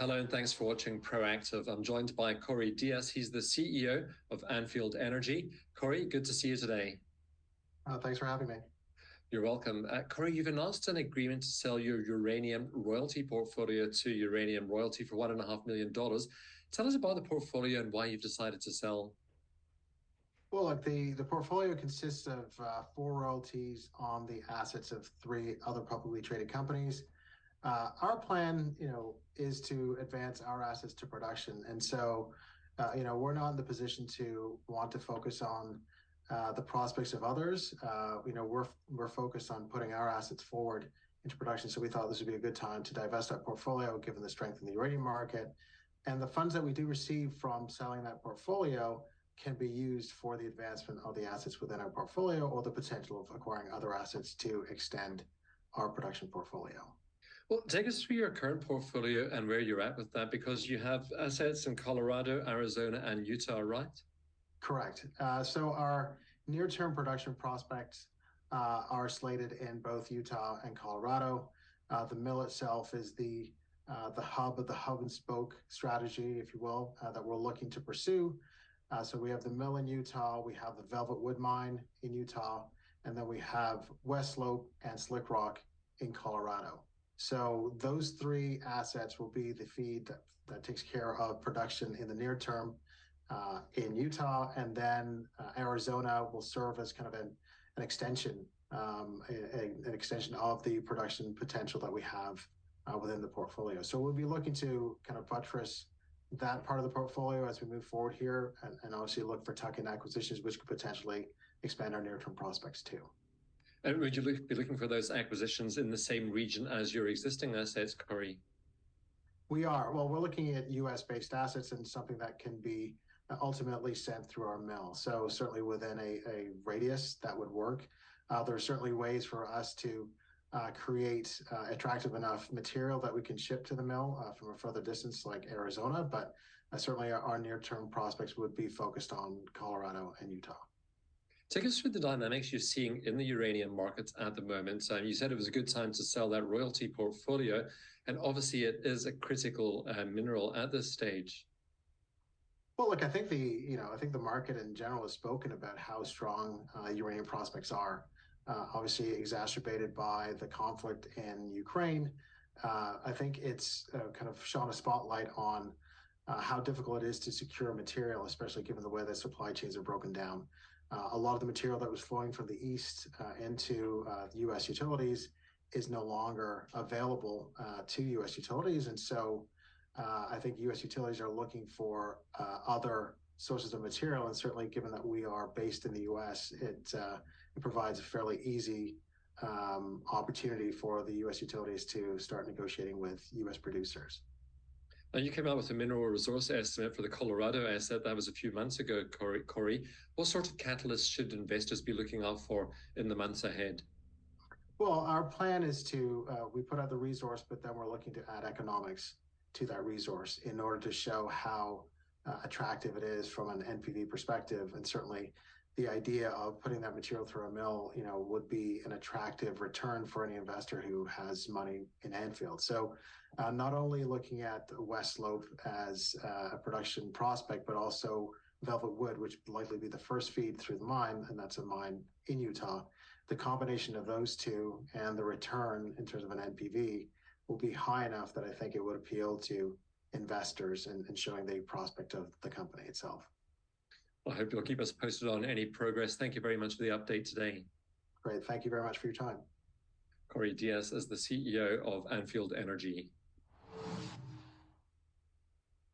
Hello, and thanks for watching Proactive. I'm joined by Corey Diaz. He's the CEO of Anfield Energy. Corey, good to see you today. Thanks for having me. You're welcome. Corey, you've announced an agreement to sell your uranium royalty portfolio to Uranium Royalty for $1.5 million. Tell us about the portfolio and why you've decided to sell. Well, look, the portfolio consists of four royalties on the assets of three other publicly traded companies. Our plan, is to advance our assets to production, and so, we're not in the position to want to focus on the prospects of others. We're focused on putting our assets forward into production. So we thought this would be a good time to divest our portfolio, given the strength in the uranium market, and the funds that we do receive from selling that portfolio can be used for the advancement of the assets within our portfolio or the potential of acquiring other assets to extend our production portfolio. Well, take us through your current portfolio and where you're at with that, because you have assets in Colorado, Arizona, and Utah, right? Correct. So our near-term production prospects are slated in both Utah and Colorado. The mill itself is the hub of the hub and spoke strategy, if you will, that we're looking to pursue. So we have the mill in Utah, we have the Velvet Wood Mine in Utah, and then we have West Slope and Slick Rock in Colorado. So those three assets will be the feed that takes care of production in the near term in Utah, and then Arizona will serve as kind of an extension, an extension of the production potential that we have within the portfolio. So we'll be looking to kind of buttress that part of the portfolio as we move forward here, and obviously look for tuck-in acquisitions, which could potentially expand our near-term prospects too. And would you be looking for those acquisitions in the same region as your existing assets, Corey? We are. Well, we're looking at U.S.-based assets and something that can be ultimately sent through our mill. So certainly within a radius that would work. There are certainly ways for us to create attractive enough material that we can ship to the mill from a further distance like Arizona, but certainly our near-term prospects would be focused on Colorado and Utah. Take us through the dynamics you're seeing in the uranium markets at the moment. You said it was a good time to sell that royalty portfolio, and obviously it is a critical mineral at this stage. Well, look, I think the market in general has spoken about how strong uranium prospects are. Obviously exacerbated by the conflict in Ukraine. I think it's kind of shone a spotlight on how difficult it is to secure material, especially given the way the supply chains are broken down. A lot of the material that was flowing from the east into U.S. utilities is no longer available to U.S. utilities, and so I think U.S. utilities are looking for other sources of material, and certainly given that we are based in the U.S., it provides a fairly easy opportunity for the U.S. utilities to start negotiating with U.S. producers. Now, you came out with a mineral resource estimate for the Colorado asset. That was a few months ago, Corey. What sort of catalysts should investors be looking out for in the months ahead? Well, our plan is we put out the resource, but then we're looking to add economics to that resource in order to show how attractive it is from an NPV perspective. And certainly the idea of putting that material through a mill, would be an attractive return for any investor who has money in Anfield. So not only looking at West Slope as a production prospect, but also Velvet Wood, which would likely be the first feed through the mine, and that's a mine in Utah. The combination of those two and the return in terms of an NPV will be high enough that I think it would appeal to investors and showing the prospect of the company itself. Well, I hope you'll keep us posted on any progress. Thank you very much for the update today. Great. Thank you very much for your time. Corey Diaz is the CEO of Anfield Energy.